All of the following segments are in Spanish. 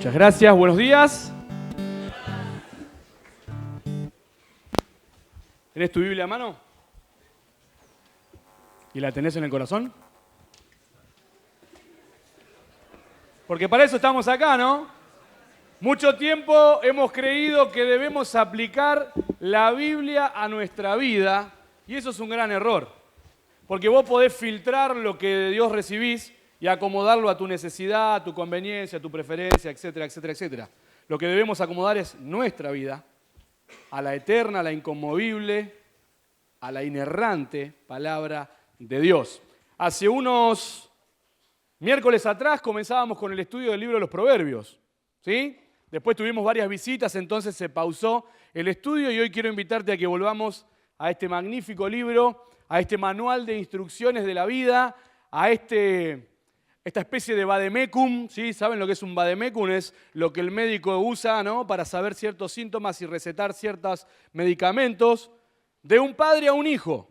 Muchas gracias, buenos días. ¿Tenés tu Biblia a mano? ¿Y la tenés en el corazón? Porque para eso estamos acá, ¿no? Mucho tiempo hemos creído que debemos aplicar la Biblia a nuestra vida y eso es un gran error. Porque vos podés filtrar lo que de Dios recibís y acomodarlo a tu necesidad, a tu conveniencia, a tu preferencia, etcétera, etcétera, etcétera. Lo que debemos acomodar es nuestra vida a la eterna, a la inconmovible, a la inerrante palabra de Dios. Hace unos miércoles atrás comenzábamos con el estudio del libro de los Proverbios, ¿sí? Después tuvimos varias visitas, entonces se pausó el estudio y hoy quiero invitarte a que volvamos a este magnífico libro, a este manual de instrucciones de la vida, a esta especie de vademecum, ¿sí? ¿Saben lo que es un vademecum? Es lo que el médico usa, ¿no?, para saber ciertos síntomas y recetar ciertos medicamentos. De un padre a un hijo.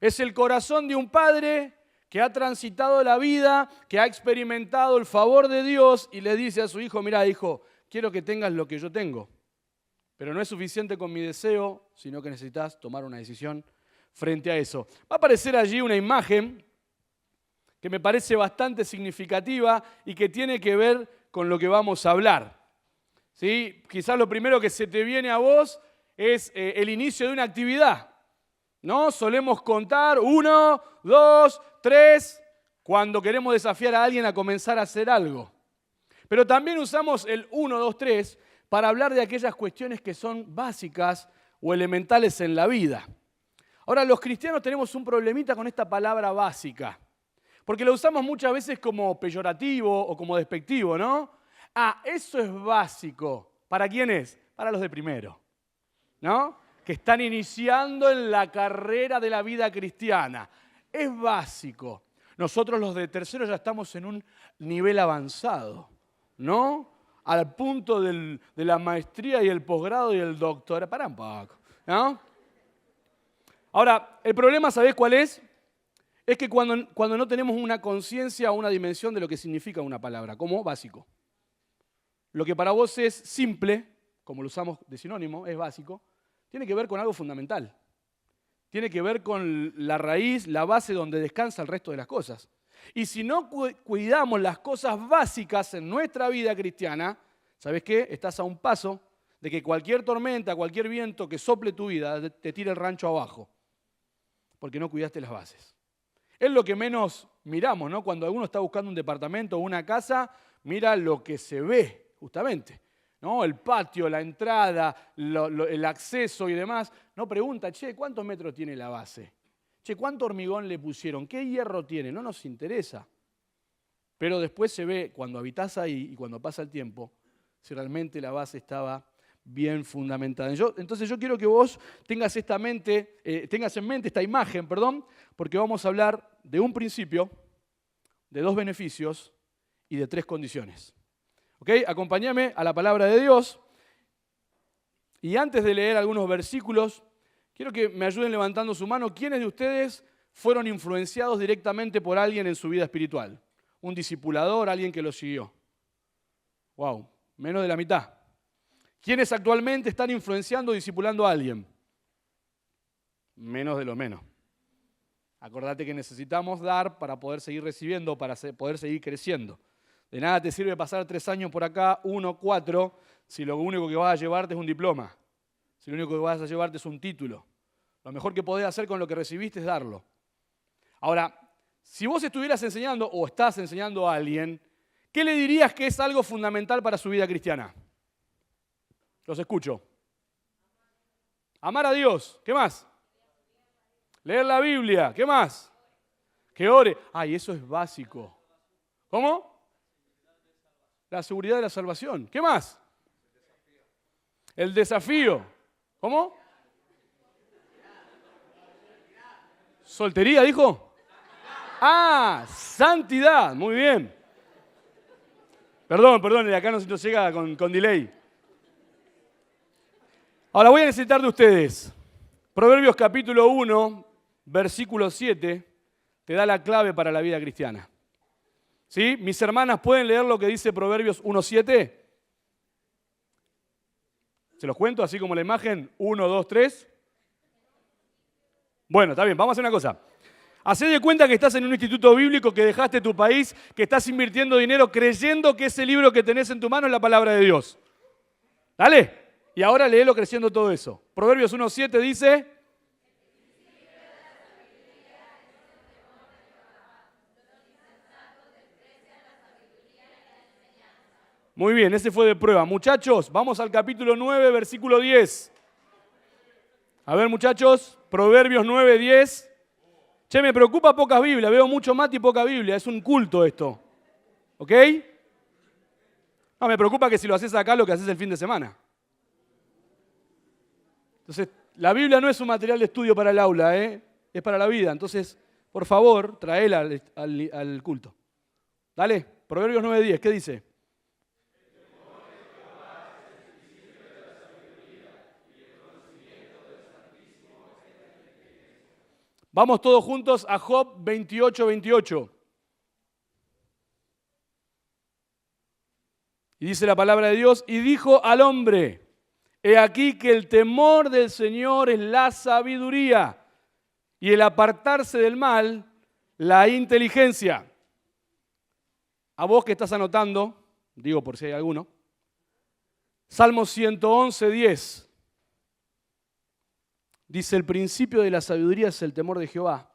Es el corazón de un padre que ha transitado la vida, que ha experimentado el favor de Dios y le dice a su hijo: mira, hijo, quiero que tengas lo que yo tengo, pero no es suficiente con mi deseo, sino que necesitas tomar una decisión frente a eso. Va a aparecer allí una imagen que me parece bastante significativa y que tiene que ver con lo que vamos a hablar, ¿sí? Quizás lo primero que se te viene a vos es el inicio de una actividad, ¿no? Solemos contar 1, 2, 3 cuando queremos desafiar a alguien a comenzar a hacer algo. Pero también usamos el 1, 2, 3 para hablar de aquellas cuestiones que son básicas o elementales en la vida. Ahora, los cristianos tenemos un problemita con esta palabra básica, porque la usamos muchas veces como peyorativo o como despectivo, ¿no? Ah, eso es básico. ¿Para quién es? Para los de primero, ¿no? Que están iniciando en la carrera de la vida cristiana. Es básico. Nosotros los de tercero ya estamos en un nivel avanzado, ¿no? Al punto de la maestría y el posgrado y el doctorado. Pará un poco, ¿no? Ahora, el problema, ¿sabés cuál es? Es que cuando no tenemos una conciencia o una dimensión de lo que significa una palabra, como básico. Lo que para vos es simple, como lo usamos de sinónimo, es básico, tiene que ver con algo fundamental. Tiene que ver con la raíz, la base donde descansa el resto de las cosas. Y si no cuidamos las cosas básicas en nuestra vida cristiana, ¿sabés qué? Estás a un paso de que cualquier tormenta, cualquier viento que sople tu vida te tire el rancho abajo, porque no cuidaste las bases. Es lo que menos miramos, ¿no? Cuando alguno está buscando un departamento o una casa, mira lo que se ve, justamente, ¿no? El patio, la entrada, el acceso y demás. No pregunta, che, ¿cuántos metros tiene la base? Che, ¿cuánto hormigón le pusieron? ¿Qué hierro tiene? No nos interesa. Pero después se ve, cuando habitás ahí y cuando pasa el tiempo, si realmente la base estaba bien fundamentada. Entonces yo quiero que vos tengas en mente esta imagen, porque vamos a hablar de un principio, de 2 beneficios y de 3 condiciones. ¿Ok? Acompáñame a la palabra de Dios. Y antes de leer algunos versículos, quiero que me ayuden levantando su mano. ¿Quiénes de ustedes fueron influenciados directamente por alguien en su vida espiritual? Un discipulador, alguien que lo siguió. Wow, menos de la mitad. ¿Quiénes actualmente están influenciando o discipulando a alguien? Menos de lo menos. Acordate que necesitamos dar para poder seguir recibiendo, para poder seguir creciendo. De nada te sirve pasar 3 años por acá, 1, 4, si lo único que vas a llevarte es un diploma. Si lo único que vas a llevarte es un título. Lo mejor que podés hacer con lo que recibiste es darlo. Ahora, si vos estuvieras enseñando o estás enseñando a alguien, ¿qué le dirías que es algo fundamental para su vida cristiana? Los escucho. Amar a Dios. ¿Qué más? Leer la Biblia. ¿Qué más? Que ore. Ay, eso es básico. ¿Cómo? La seguridad de la salvación. ¿Qué más? El desafío. ¿Cómo? ¿Soltería, dijo? Ah, santidad. Muy bien. Perdón, acá no llega con delay. Ahora voy a necesitar de ustedes. Proverbios capítulo 1, versículo 7, te da la clave para la vida cristiana. ¿Sí? Mis hermanas, ¿pueden leer lo que dice Proverbios 1:7? ¿Se los cuento así como la imagen? 1, 2, 3. Bueno, está bien, vamos a hacer una cosa. Hacé de cuenta que estás en un instituto bíblico, que dejaste tu país, que estás invirtiendo dinero creyendo que ese libro que tenés en tu mano es la palabra de Dios. ¿Dale? Y ahora léelo creciendo todo eso. Proverbios 1:7 dice... Muy bien, ese fue de prueba. Muchachos, vamos al capítulo 9, versículo 10. A ver, muchachos, Proverbios 9, 10. Che, me preocupa poca Biblia, veo mucho mate y poca Biblia, es un culto esto. ¿Ok? No, me preocupa que si lo haces acá, lo que haces el fin de semana. Entonces, la Biblia no es un material de estudio para el aula, es para la vida. Entonces, por favor, traela al culto. Dale, Proverbios 9, 10, ¿qué dice? Vamos todos juntos a Job 28, 28. Y dice la palabra de Dios, y dijo al hombre, he aquí que el temor del Señor es la sabiduría, y el apartarse del mal, la inteligencia. A vos que estás anotando, digo por si hay alguno, Salmo 111, 10. Dice, el principio de la sabiduría es el temor de Jehová.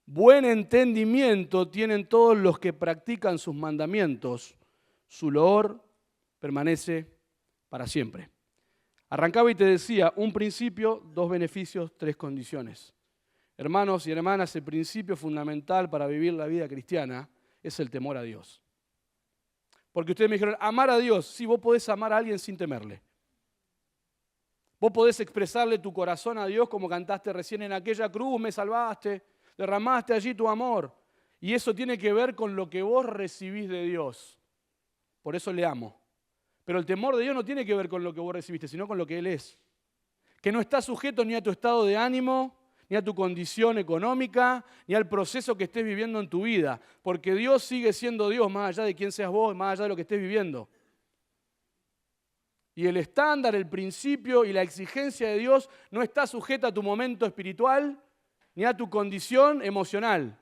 Buen entendimiento tienen todos los que practican sus mandamientos. Su loor permanece para siempre. Arrancaba y te decía, un principio, dos beneficios, tres condiciones. Hermanos y hermanas, el principio fundamental para vivir la vida cristiana es el temor a Dios. Porque ustedes me dijeron, amar a Dios. Sí, vos podés amar a alguien sin temerle. Vos podés expresarle tu corazón a Dios como cantaste recién, en aquella cruz me salvaste, derramaste allí tu amor. Y eso tiene que ver con lo que vos recibís de Dios. Por eso le amo. Pero el temor de Dios no tiene que ver con lo que vos recibiste, sino con lo que Él es. Que no está sujeto ni a tu estado de ánimo, ni a tu condición económica, ni al proceso que estés viviendo en tu vida. Porque Dios sigue siendo Dios, más allá de quién seas vos, más allá de lo que estés viviendo. Y el estándar, el principio y la exigencia de Dios no está sujeta a tu momento espiritual ni a tu condición emocional.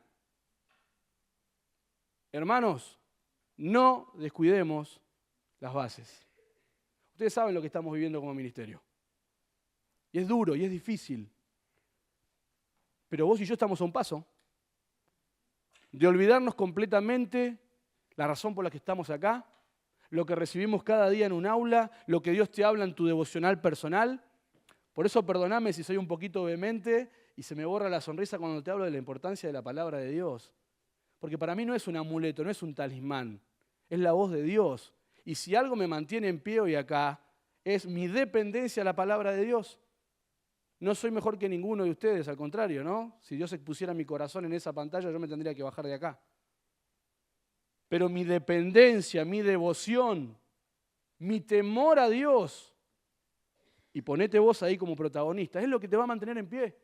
Hermanos, no descuidemos las bases. Ustedes saben lo que estamos viviendo como ministerio. Y es duro y es difícil. Pero vos y yo estamos a un paso de olvidarnos completamente la razón por la que estamos acá, lo que recibimos cada día en un aula, lo que Dios te habla en tu devocional personal. Por eso perdoname si soy un poquito vehemente y se me borra la sonrisa cuando te hablo de la importancia de la palabra de Dios. Porque para mí no es un amuleto, no es un talismán, es la voz de Dios. Y si algo me mantiene en pie hoy acá, es mi dependencia a la palabra de Dios. No soy mejor que ninguno de ustedes, al contrario, ¿no? Si Dios expusiera mi corazón en esa pantalla, yo me tendría que bajar de acá. Pero mi dependencia, mi devoción, mi temor a Dios, y ponete vos ahí como protagonista, es lo que te va a mantener en pie.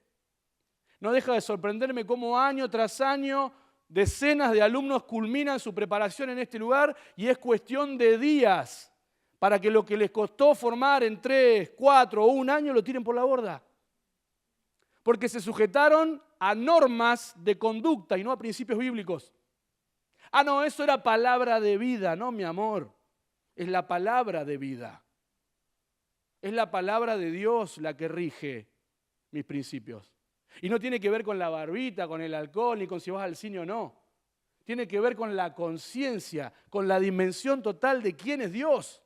No deja de sorprenderme cómo año tras año decenas de alumnos culminan su preparación en este lugar y es cuestión de días para que lo que les costó formar en 3, 4 o un año lo tiren por la borda. Porque se sujetaron a normas de conducta y no a principios bíblicos. Ah, no, eso era palabra de vida. No, mi amor, es la palabra de vida. Es la palabra de Dios la que rige mis principios. Y no tiene que ver con la barbita, con el alcohol, ni con si vas al cine o no. Tiene que ver con la conciencia, con la dimensión total de quién es Dios.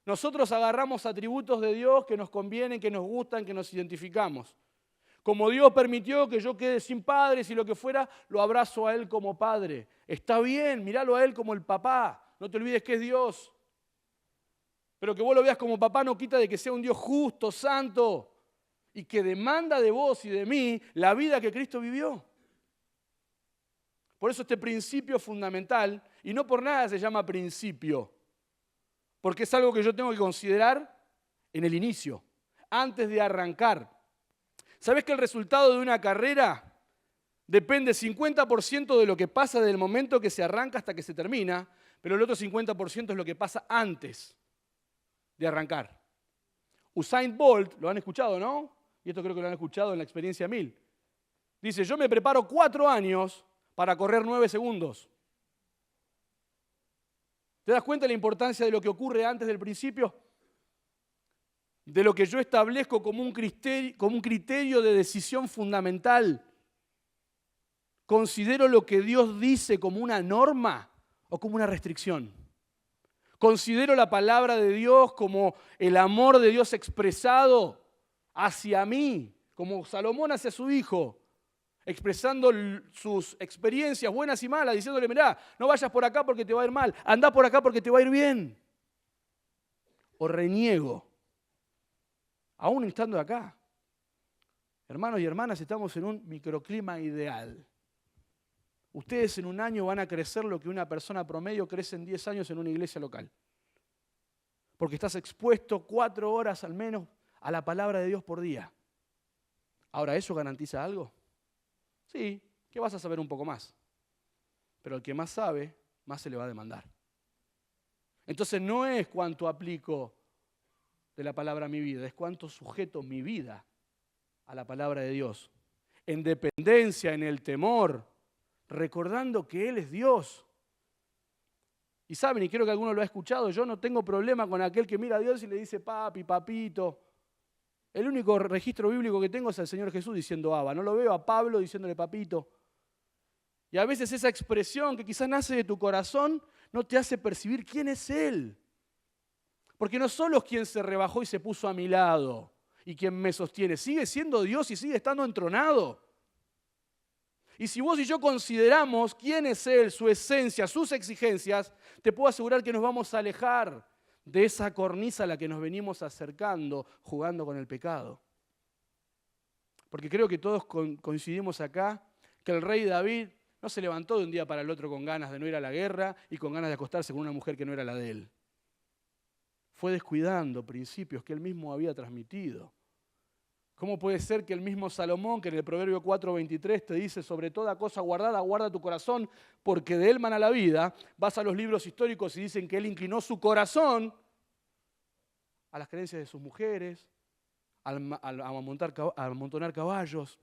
Nosotros agarramos atributos de Dios que nos convienen, que nos gustan, que nos identificamos. Como Dios permitió que yo quede sin padres y lo que fuera, lo abrazo a Él como padre. Está bien, míralo a Él como el papá. No te olvides que es Dios. Pero que vos lo veas como papá no quita de que sea un Dios justo, santo, y que demanda de vos y de mí la vida que Cristo vivió. Por eso este principio es fundamental, y no por nada se llama principio, porque es algo que yo tengo que considerar en el inicio, antes de arrancar. ¿Sabés que el resultado de una carrera depende 50% de lo que pasa desde el momento que se arranca hasta que se termina, pero el otro 50% es lo que pasa antes de arrancar. Usain Bolt, lo han escuchado, ¿no? Y esto creo que lo han escuchado en la experiencia 1000. Dice, yo me preparo 4 años para correr 9 segundos. ¿Te das cuenta de la importancia de lo que ocurre antes del principio? De lo que yo establezco como un criterio de decisión fundamental. ¿Considero lo que Dios dice como una norma o como una restricción? ¿Considero la palabra de Dios como el amor de Dios expresado hacia mí, como Salomón hacia su hijo, expresando sus experiencias buenas y malas, diciéndole, mirá, no vayas por acá porque te va a ir mal, andá por acá porque te va a ir bien? ¿O reniego, aún estando acá? Hermanos y hermanas, estamos en un microclima ideal. Ustedes en un año van a crecer lo que una persona promedio crece en 10 años en una iglesia local. Porque estás expuesto 4 horas al menos a la palabra de Dios por día. Ahora, ¿eso garantiza algo? Sí, que vas a saber un poco más. Pero el que más sabe, más se le va a demandar. Entonces no es cuánto aplico de la palabra a mi vida, es cuánto sujeto mi vida a la palabra de Dios. En dependencia, en el temor, recordando que Él es Dios. Y saben, y creo que alguno lo ha escuchado, yo no tengo problema con aquel que mira a Dios y le dice papi, papito. El único registro bíblico que tengo es al Señor Jesús diciendo Abba. No lo veo a Pablo diciéndole papito. Y a veces esa expresión que quizás nace de tu corazón no te hace percibir quién es Él. Porque no solo es quien se rebajó y se puso a mi lado y quien me sostiene, sigue siendo Dios y sigue estando entronado. Y si vos y yo consideramos quién es Él, su esencia, sus exigencias, te puedo asegurar que nos vamos a alejar de esa cornisa a la que nos venimos acercando, jugando con el pecado. Porque creo que todos coincidimos acá que el rey David no se levantó de un día para el otro con ganas de no ir a la guerra y con ganas de acostarse con una mujer que no era la de él. Fue descuidando principios que él mismo había transmitido. ¿Cómo puede ser que el mismo Salomón, que en el Proverbio 4:23 te dice, sobre toda cosa guardada, guarda tu corazón, porque de él mana la vida? Vas a los libros históricos y dicen que él inclinó su corazón a las creencias de sus mujeres, a amontonar caballos.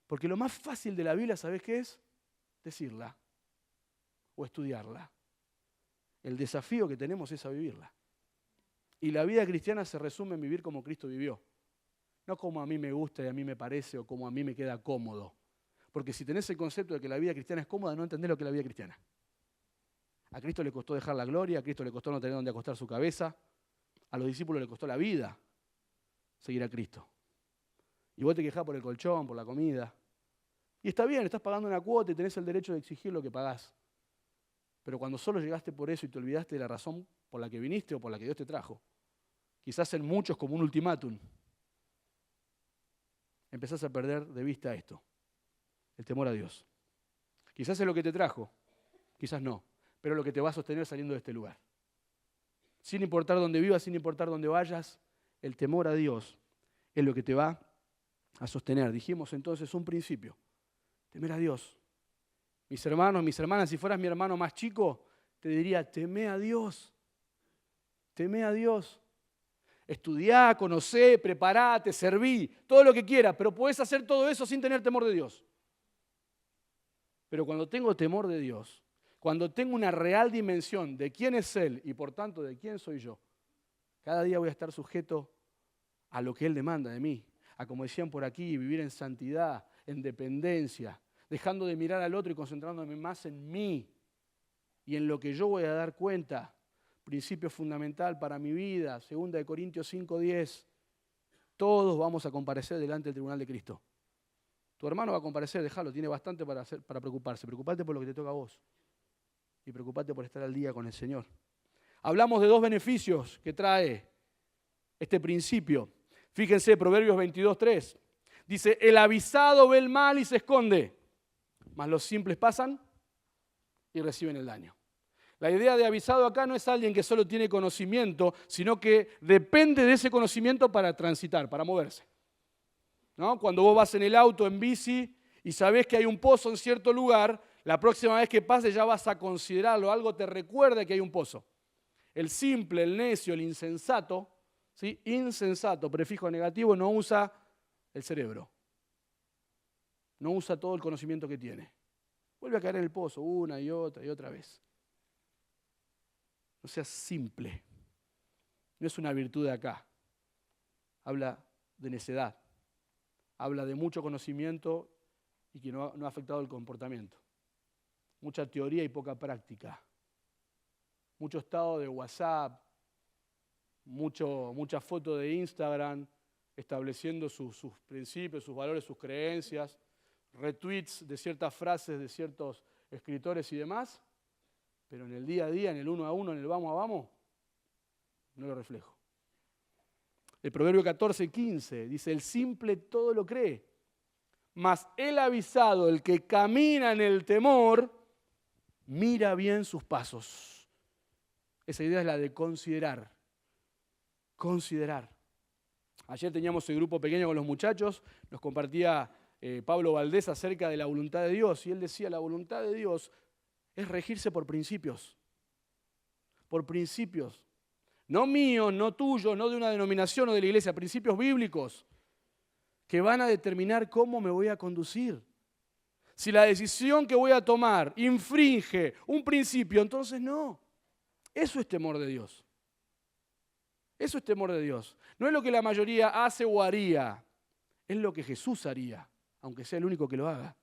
Porque lo más fácil de la Biblia, ¿sabés qué es? Decirla o estudiarla. El desafío que tenemos es a vivirla. Y la vida cristiana se resume en vivir como Cristo vivió. No como a mí me gusta y a mí me parece o como a mí me queda cómodo. Porque si tenés el concepto de que la vida cristiana es cómoda, no entendés lo que es la vida cristiana. A Cristo le costó dejar la gloria, a Cristo le costó no tener donde acostar su cabeza, a los discípulos le costó la vida seguir a Cristo. Y vos te quejás por el colchón, por la comida. Y está bien, estás pagando una cuota y tenés el derecho de exigir lo que pagás. Pero cuando solo llegaste por eso y te olvidaste de la razón por la que viniste o por la que Dios te trajo, quizás en muchos como un ultimátum, empezás a perder de vista esto, el temor a Dios. Quizás es lo que te trajo, quizás no, pero lo que te va a sostener saliendo de este lugar. Sin importar dónde vivas, sin importar dónde vayas, el temor a Dios es lo que te va a sostener. Dijimos entonces un principio, temer a Dios. Mis hermanos, mis hermanas, si fueras mi hermano más chico, te diría, temé a Dios. Temé a Dios. Estudiá, conocé, preparate, serví, todo lo que quieras, pero podés hacer todo eso sin tener temor de Dios. Pero cuando tengo temor de Dios, cuando tengo una real dimensión de quién es Él y por tanto de quién soy yo, cada día voy a estar sujeto a lo que Él demanda de mí, a, como decían por aquí, vivir en santidad, en dependencia, dejando de mirar al otro y concentrándome más en mí y en lo que yo voy a dar cuenta. Principio fundamental para mi vida, 2 Corintios 5:10. Todos vamos a comparecer delante del tribunal de Cristo. Tu hermano va a comparecer, déjalo, tiene bastante para preocuparse. Preocupate por lo que te toca a vos y preocupate por estar al día con el Señor. Hablamos de 2 beneficios que trae este principio. Fíjense, Proverbios 22:3. Dice, el avisado ve el mal y se esconde, mas los simples pasan y reciben el daño. La idea de avisado acá no es alguien que solo tiene conocimiento, sino que depende de ese conocimiento para transitar, para moverse. ¿No? Cuando vos vas en el auto, en bici, y sabés que hay un pozo en cierto lugar, la próxima vez que pase ya vas a considerarlo, algo te recuerda que hay un pozo. El simple, el necio, el insensato, ¿sí? Insensato, prefijo negativo, no usa el cerebro. No usa todo el conocimiento que tiene. Vuelve a caer en el pozo una y otra vez. No seas simple. No es una virtud de acá. Habla de necedad. Habla de mucho conocimiento y que no ha afectado el comportamiento. Mucha teoría y poca práctica. Mucho estado de WhatsApp, mucha foto de Instagram, estableciendo sus principios, sus valores, sus creencias, retweets de ciertas frases de ciertos escritores y demás, pero en el día a día, en el uno a uno, en el vamos a vamos, no lo reflejo. El Proverbio 14:15 dice, el simple todo lo cree, mas el avisado, el que camina en el temor, mira bien sus pasos. Esa idea es la de considerar. Considerar. Ayer teníamos el grupo pequeño con los muchachos, nos compartía Pablo Valdés acerca de la voluntad de Dios, y él decía, la voluntad de Dios es regirse por principios. Por principios. No míos, no tuyos, no de una denominación o de la iglesia, principios bíblicos que van a determinar cómo me voy a conducir. Si la decisión que voy a tomar infringe un principio, entonces no. Eso es temor de Dios. Eso es temor de Dios. No es lo que la mayoría hace o haría, es lo que Jesús haría, aunque sea el único que lo haga.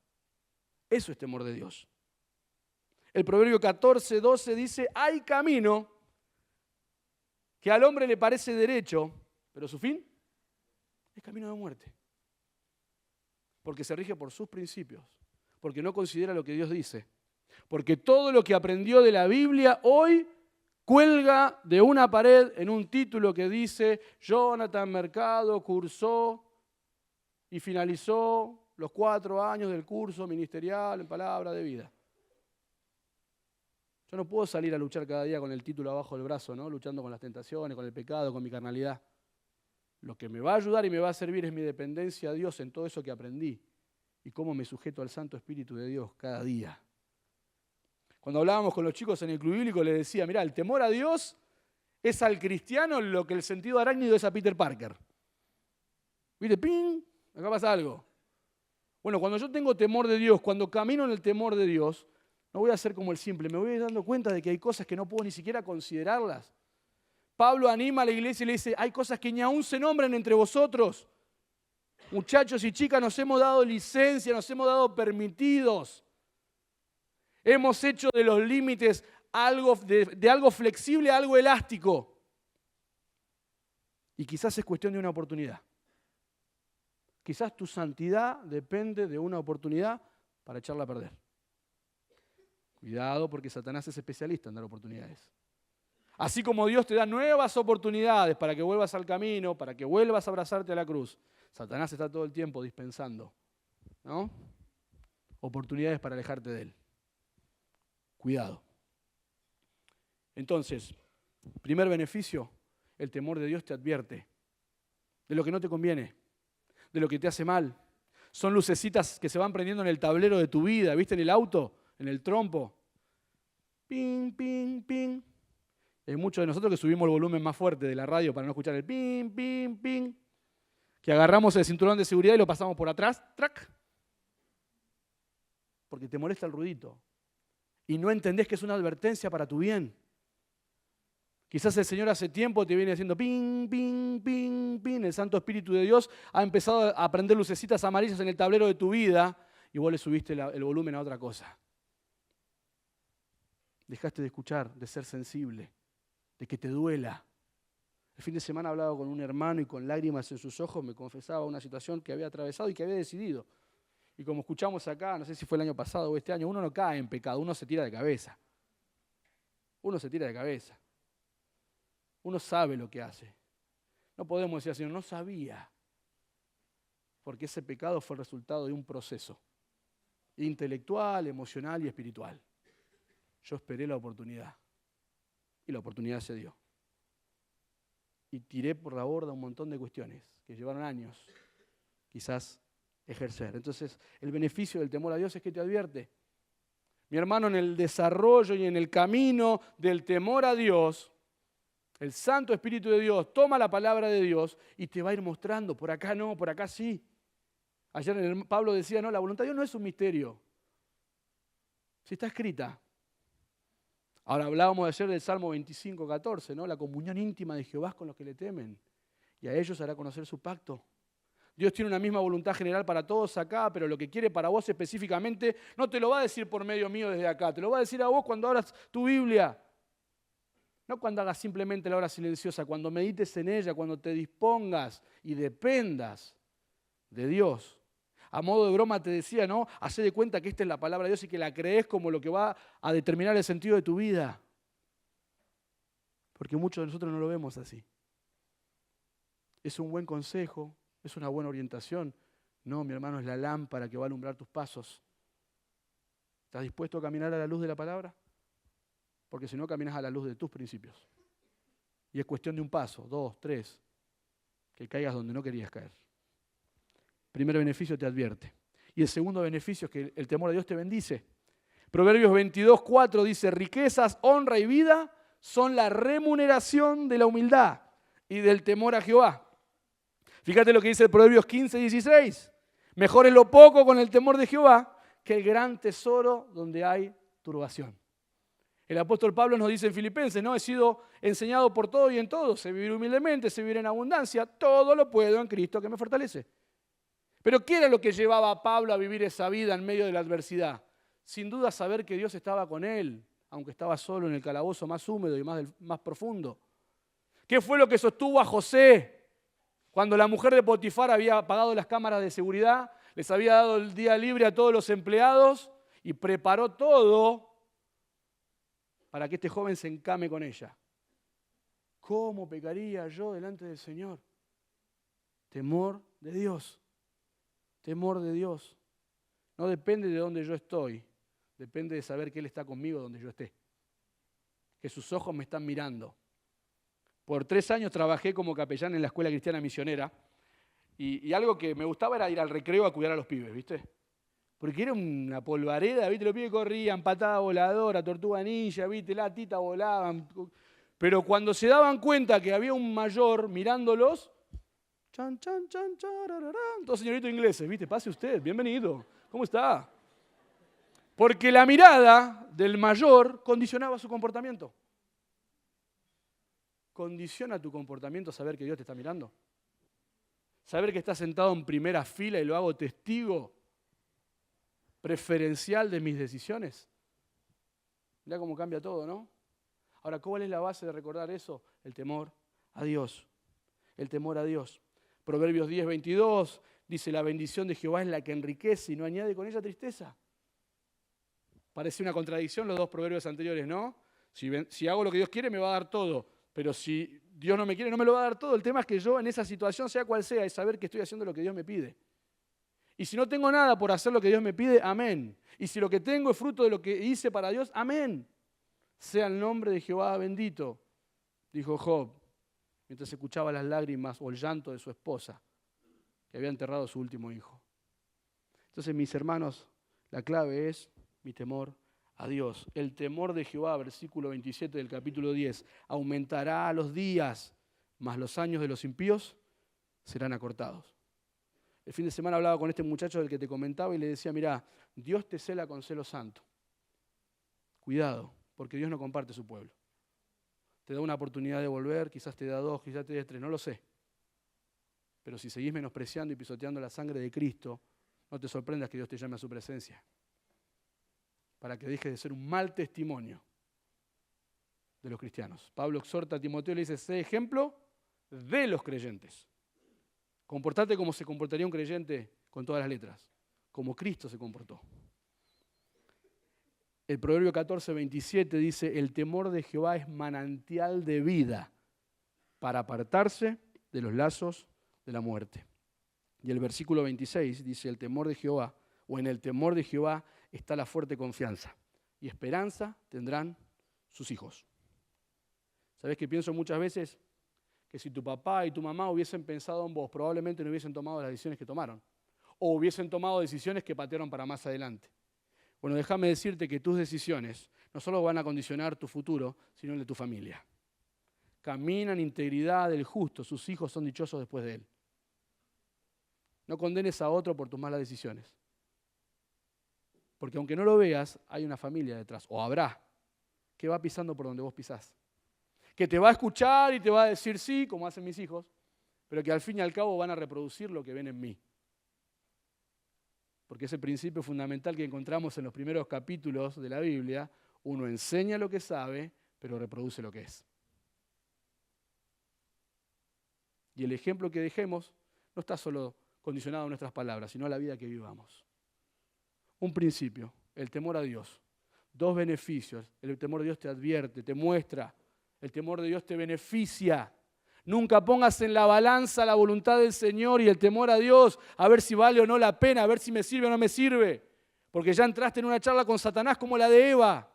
Eso es temor de Dios. El Proverbio 14:12 dice, hay camino que al hombre le parece derecho, pero su fin es camino de muerte. Porque se rige por sus principios, porque no considera lo que Dios dice, porque todo lo que aprendió de la Biblia hoy cuelga de una pared en un título que dice Jonathan Mercado cursó y finalizó los 4 años del curso ministerial en palabra de vida. Yo no puedo salir a luchar cada día con el título abajo del brazo, ¿no? Luchando con las tentaciones, con el pecado, con mi carnalidad. Lo que me va a ayudar y me va a servir es mi dependencia a Dios en todo eso que aprendí y cómo me sujeto al Santo Espíritu de Dios cada día. Cuando hablábamos con los chicos en el club bíblico les decía, mirá, el temor a Dios es al cristiano lo que el sentido arácnido es a Peter Parker. ¿Viste? ¡Ping! Acá pasa algo. Bueno, cuando yo tengo temor de Dios, cuando camino en el temor de Dios, no voy a ser como el simple, me voy dando cuenta de que hay cosas que no puedo ni siquiera considerarlas. Pablo anima a la iglesia y le dice, hay cosas que ni aún se nombran entre vosotros. Muchachos y chicas, nos hemos dado licencia, nos hemos dado permitidos. Hemos hecho de los límites de algo flexible a algo elástico. Y quizás es cuestión de una oportunidad. Quizás tu santidad depende de una oportunidad para echarla a perder. Cuidado porque Satanás es especialista en dar oportunidades. Así como Dios te da nuevas oportunidades para que vuelvas al camino, para que vuelvas a abrazarte a la cruz, Satanás está todo el tiempo dispensando, ¿no? Oportunidades para alejarte de él. Cuidado. Entonces, primer beneficio, el temor de Dios te advierte de lo que no te conviene, de lo que te hace mal. Son lucecitas que se van prendiendo en el tablero de tu vida, ¿viste? En el auto, en el trompo. Ping, ping, ping. Hay muchos de nosotros que subimos el volumen más fuerte de la radio para no escuchar el ping, ping, ping. Que agarramos el cinturón de seguridad y lo pasamos por atrás, track. Porque te molesta el ruidito. Y no entendés que es una advertencia para tu bien. Quizás el Señor hace tiempo te viene haciendo ping, ping, ping, ping. El Santo Espíritu de Dios ha empezado a prender lucecitas amarillas en el tablero de tu vida y vos le subiste el volumen a otra cosa. Dejaste de escuchar, de ser sensible, de que te duela. El fin de semana hablaba con un hermano y con lágrimas en sus ojos me confesaba una situación que había atravesado y que había decidido. Y como escuchamos acá, no sé si fue el año pasado o este año, uno no cae en pecado, uno se tira de cabeza. Uno se tira de cabeza. Uno sabe lo que hace. No podemos decir así, no sabía. Porque ese pecado fue el resultado de un proceso intelectual, emocional y espiritual. Yo esperé la oportunidad. Y la oportunidad se dio. Y tiré por la borda un montón de cuestiones que llevaron años, quizás ejercer. Entonces, el beneficio del temor a Dios es que te advierte. Mi hermano, en el desarrollo y en el camino del temor a Dios, el Santo Espíritu de Dios toma la palabra de Dios y te va a ir mostrando, por acá no, por acá sí. Ayer Pablo decía, no, la voluntad de Dios no es un misterio. Si está escrita. Ahora hablábamos ayer del Salmo 25, 14, ¿no? La comunión íntima de Jehová es con los que le temen. Y a ellos hará conocer su pacto. Dios tiene una misma voluntad general para todos acá, pero lo que quiere para vos específicamente no te lo va a decir por medio mío desde acá, te lo va a decir a vos cuando abras tu Biblia. No cuando hagas simplemente la hora silenciosa, cuando medites en ella, cuando te dispongas y dependas de Dios. A modo de broma te decía, ¿no? Hacé de cuenta que esta es la palabra de Dios y que la crees como lo que va a determinar el sentido de tu vida. Porque muchos de nosotros no lo vemos así. Es un buen consejo, es una buena orientación. No, mi hermano, es la lámpara que va a alumbrar tus pasos. ¿Estás dispuesto a caminar a la luz de la palabra? Porque si no, caminas a la luz de tus principios. Y es cuestión de un paso, 2, 3, que caigas donde no querías caer. Primer beneficio, te advierte. Y el segundo beneficio es que el temor a Dios te bendice. Proverbios 22, 4 dice, riquezas, honra y vida son la remuneración de la humildad y del temor a Jehová. Fíjate lo que dice el Proverbios 15, 16. Mejor es lo poco con el temor de Jehová que el gran tesoro donde hay turbación. El apóstol Pablo nos dice en Filipenses, ¿no? He sido enseñado por todo y en todo, sé vivir humildemente, sé vivir en abundancia, todo lo puedo en Cristo que me fortalece. Pero ¿qué era lo que llevaba a Pablo a vivir esa vida en medio de la adversidad? Sin duda saber que Dios estaba con él, aunque estaba solo en el calabozo más húmedo y más profundo. ¿Qué fue lo que sostuvo a José cuando la mujer de Potifar había apagado las cámaras de seguridad, les había dado el día libre a todos los empleados y preparó todo para que este joven se encame con ella? ¿Cómo pecaría yo delante del Señor? Temor de Dios. Temor de Dios. No depende de dónde yo estoy, depende de saber que Él está conmigo donde yo esté. Que sus ojos me están mirando. Por 3 años trabajé como capellán en la Escuela Cristiana Misionera y algo que me gustaba era ir al recreo a cuidar a los pibes, ¿viste? Porque era una polvareda, ¿viste? Los pibes corrían, patada voladora, tortuga ninja, ¿viste? Latita volaban. Pero cuando se daban cuenta que había un mayor mirándolos, chan, chan, chan, charararán, todos señoritos ingleses, ¿viste? Pase usted, bienvenido. ¿Cómo está? Porque la mirada del mayor condicionaba su comportamiento. Condiciona tu comportamiento saber que Dios te está mirando. Saber que estás sentado en primera fila y lo hago testigo preferencial de mis decisiones. Mirá cómo cambia todo, ¿no? Ahora, ¿cuál es la base de recordar eso? El temor a Dios. El temor a Dios. Proverbios 10, 22 dice, la bendición de Jehová es la que enriquece y no añade con ella tristeza. Parece una contradicción los dos proverbios anteriores, ¿no? Si hago lo que Dios quiere, me va a dar todo. Pero si Dios no me quiere, no me lo va a dar todo. El tema es que yo en esa situación, sea cual sea, es saber que estoy haciendo lo que Dios me pide. Y si no tengo nada por hacer lo que Dios me pide, amén. Y si lo que tengo es fruto de lo que hice para Dios, amén. Sea el nombre de Jehová bendito, dijo Job, mientras escuchaba las lágrimas o el llanto de su esposa, que había enterrado a su último hijo. Entonces, mis hermanos, la clave es mi temor a Dios. El temor de Jehová, versículo 27 del capítulo 10, aumentará a los días, mas los años de los impíos serán acortados. El fin de semana hablaba con este muchacho del que te comentaba y le decía, mirá, Dios te cela con celo santo. Cuidado, porque Dios no comparte su pueblo. Te da una oportunidad de volver, quizás te da 2, quizás te dé 3, no lo sé. Pero si seguís menospreciando y pisoteando la sangre de Cristo, no te sorprendas que Dios te llame a su presencia. Para que dejes de ser un mal testimonio de los cristianos. Pablo exhorta a Timoteo y le dice, sé ejemplo de los creyentes. Comportate como se comportaría un creyente con todas las letras, como Cristo se comportó. El Proverbio 14, 27 dice, el temor de Jehová es manantial de vida para apartarse de los lazos de la muerte. Y el versículo 26 dice, el temor de Jehová, o en el temor de Jehová está la fuerte confianza, y esperanza tendrán sus hijos. ¿Sabés que pienso muchas veces? Que si tu papá y tu mamá hubiesen pensado en vos, probablemente no hubiesen tomado las decisiones que tomaron. o hubiesen tomado decisiones que patearon para más adelante. Bueno, déjame decirte que tus decisiones no solo van a condicionar tu futuro, sino el de tu familia. Camina en integridad del justo, sus hijos son dichosos después de él. No condenes a otro por tus malas decisiones. Porque aunque no lo veas, hay una familia detrás, o habrá, que va pisando por donde vos pisás. Que te va a escuchar y te va a decir sí, como hacen mis hijos, pero que al fin y al cabo van a reproducir lo que ven en mí. Porque ese principio fundamental que encontramos en los primeros capítulos de la Biblia, uno enseña lo que sabe, pero reproduce lo que es. Y el ejemplo que dejemos no está solo condicionado a nuestras palabras, sino a la vida que vivamos. Un principio, el temor a Dios. Dos beneficios, el temor de Dios te advierte, te muestra, el temor de Dios te beneficia. Nunca pongas en la balanza la voluntad del Señor y el temor a Dios, a ver si vale o no la pena, a ver si me sirve o no me sirve. Porque ya entraste en una charla con Satanás como la de Eva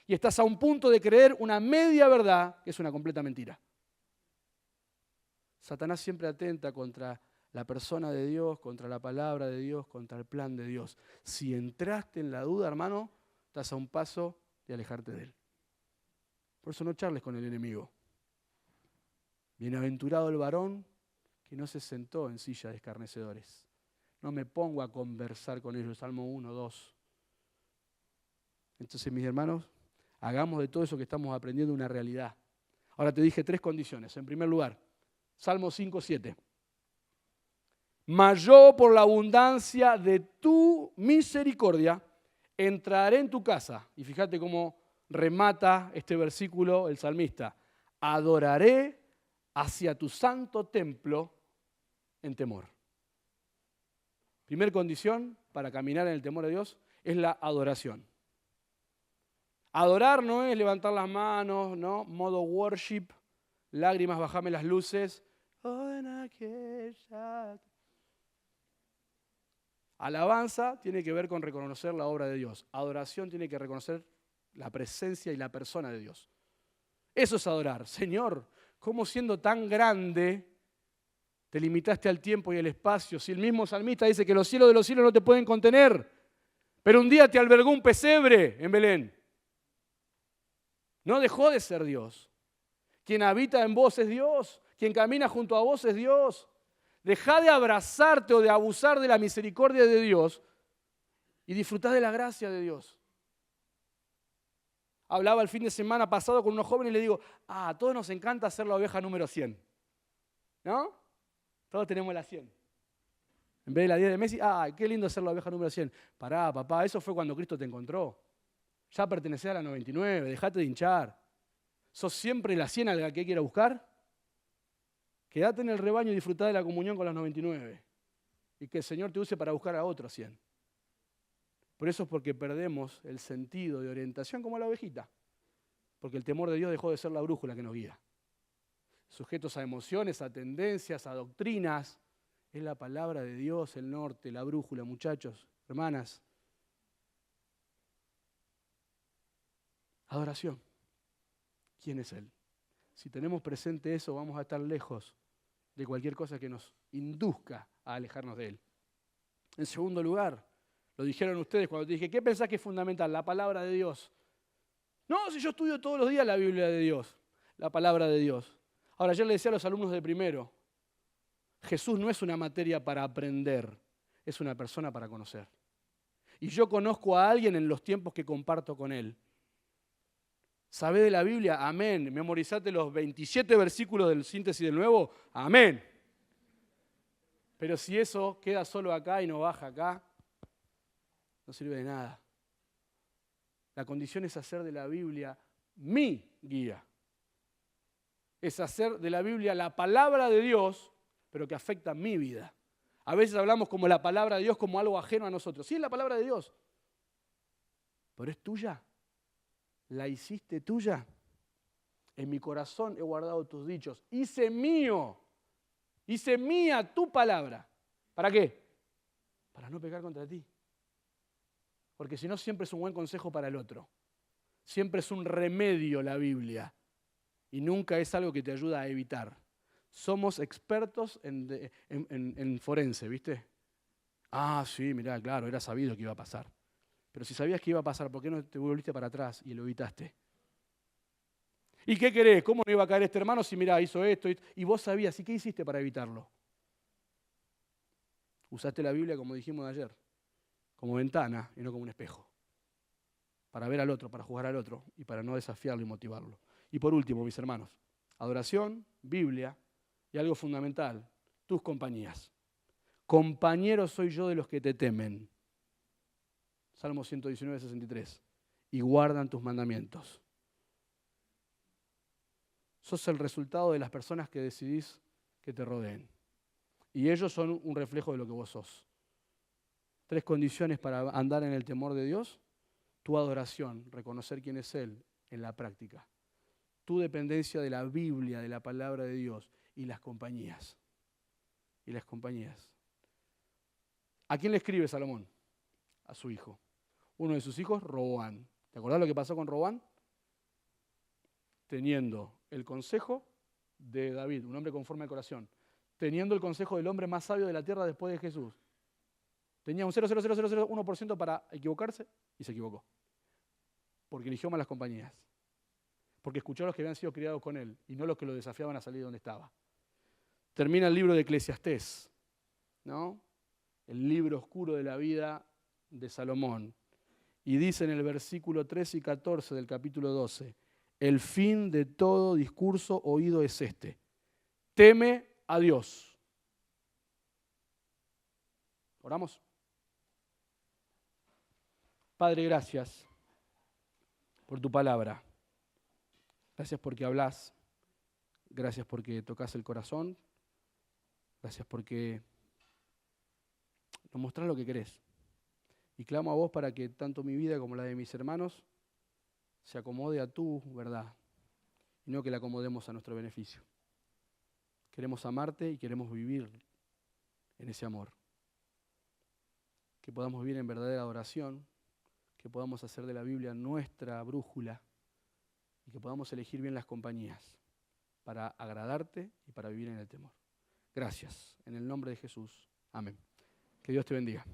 y estás a un punto de creer una media verdad que es una completa mentira. Satanás siempre atenta contra la persona de Dios, contra la palabra de Dios, contra el plan de Dios. Si entraste en la duda, hermano, estás a un paso de alejarte de él. Por eso no charles con el enemigo. Bienaventurado el varón que no se sentó en silla de escarnecedores. No me pongo a conversar con ellos. Salmo 1, 2. Entonces, mis hermanos, hagamos de todo eso que estamos aprendiendo una realidad. Ahora te dije 3 condiciones. En primer lugar, Salmo 5, 7. Mas yo por la abundancia de tu misericordia entraré en tu casa. Y fíjate cómo remata este versículo el salmista. Adoraré hacia tu santo templo en temor. Primera condición para caminar en el temor de Dios es la adoración. Adorar no es levantar las manos, ¿no? Modo worship, lágrimas, bajame las luces. Alabanza tiene que ver con reconocer la obra de Dios. Adoración tiene que reconocer la presencia y la persona de Dios. Eso es adorar. Señor, ¿cómo siendo tan grande te limitaste al tiempo y al espacio? Si el mismo salmista dice que los cielos de los cielos no te pueden contener, pero un día te albergó un pesebre en Belén. No dejó de ser Dios. Quien habita en vos es Dios. Quien camina junto a vos es Dios. Dejá de abrazarte o de abusar de la misericordia de Dios y disfrutá de la gracia de Dios. Hablaba el fin de semana pasado con unos jóvenes y le digo, a todos nos encanta ser la oveja número 100. ¿No? Todos tenemos la 100. En vez de la 10 de Messi, qué lindo ser la oveja número 100. Pará, papá, eso fue cuando Cristo te encontró. Ya pertenecés a la 99, dejate de hinchar. ¿Sos siempre la 100 a la que hay que ir a buscar? Quédate en el rebaño y disfrutá de la comunión con las 99. Y que el Señor te use para buscar a otros 100. Por eso es porque perdemos el sentido de orientación como la ovejita. Porque el temor de Dios dejó de ser la brújula que nos guía. Sujetos a emociones, a tendencias, a doctrinas. Es la palabra de Dios, el norte, la brújula, muchachos, hermanas. Adoración. ¿Quién es Él? Si tenemos presente eso, vamos a estar lejos de cualquier cosa que nos induzca a alejarnos de Él. En segundo lugar, lo dijeron ustedes cuando te dije, ¿qué pensás que es fundamental? La palabra de Dios. No, si yo estudio todos los días la Biblia de Dios, la palabra de Dios. Ahora, ayer le decía a los alumnos de primero, Jesús no es una materia para aprender, es una persona para conocer. Y yo conozco a alguien en los tiempos que comparto con Él. ¿Sabés de la Biblia? Amén. Memorizate los 27 versículos del síntesis del Nuevo. Amén. Pero si eso queda solo acá y no baja acá, no sirve de nada. La condición es hacer de la Biblia mi guía. Es hacer de la Biblia la palabra de Dios, pero que afecta mi vida. A veces hablamos como la palabra de Dios como algo ajeno a nosotros. Sí, es la palabra de Dios, pero es tuya. ¿La hiciste tuya? En mi corazón he guardado tus dichos. Hice mía tu palabra. ¿Para qué? Para no pecar contra ti. Porque si no, siempre es un buen consejo para el otro. Siempre es un remedio la Biblia. Y nunca es algo que te ayuda a evitar. Somos expertos en forense, ¿viste? Ah, sí, mirá, claro, era sabido que iba a pasar. Pero si sabías que iba a pasar, ¿por qué no te volviste para atrás y lo evitaste? ¿Y qué querés? ¿Cómo no iba a caer este hermano si mirá, hizo esto? Y vos sabías, ¿y qué hiciste para evitarlo? Usaste la Biblia, como dijimos ayer, como ventana y no como un espejo. Para ver al otro, para juzgar al otro y para no desafiarlo y motivarlo. Y por último, mis hermanos, adoración, Biblia y algo fundamental, tus compañías. Compañero soy yo de los que te temen. Salmo 119, 63. Y guardan tus mandamientos. Sos el resultado de las personas que decidís que te rodeen. Y ellos son un reflejo de lo que vos sos. 3 condiciones para andar en el temor de Dios. Tu adoración, reconocer quién es Él en la práctica. Tu dependencia de la Biblia, de la palabra de Dios. Y las compañías. Y las compañías. ¿A quién le escribe Salomón? A su hijo. Uno de sus hijos, Roboán. ¿Te acordás lo que pasó con Roboán? Teniendo el consejo de David, un hombre conforme al corazón, teniendo el consejo del hombre más sabio de la tierra después de Jesús. Tenía un 0,00001% para equivocarse y se equivocó. Porque eligió malas compañías. Porque escuchó a los que habían sido criados con él y no los que lo desafiaban a salir de donde estaba. Termina el libro de Eclesiastés, ¿no? El libro oscuro de la vida de Salomón. Y dice en el versículo 13 y 14 del capítulo 12, el fin de todo discurso oído es este: teme a Dios. ¿Oramos? Padre, gracias por tu palabra. Gracias porque hablas. Gracias porque tocas el corazón. Gracias porque nos mostrás lo que querés. Y clamo a vos para que tanto mi vida como la de mis hermanos se acomode a tu verdad y no que la acomodemos a nuestro beneficio. Queremos amarte y queremos vivir en ese amor. Que podamos vivir en verdadera adoración, que podamos hacer de la Biblia nuestra brújula y que podamos elegir bien las compañías para agradarte y para vivir en el temor. Gracias. En el nombre de Jesús. Amén. Que Dios te bendiga.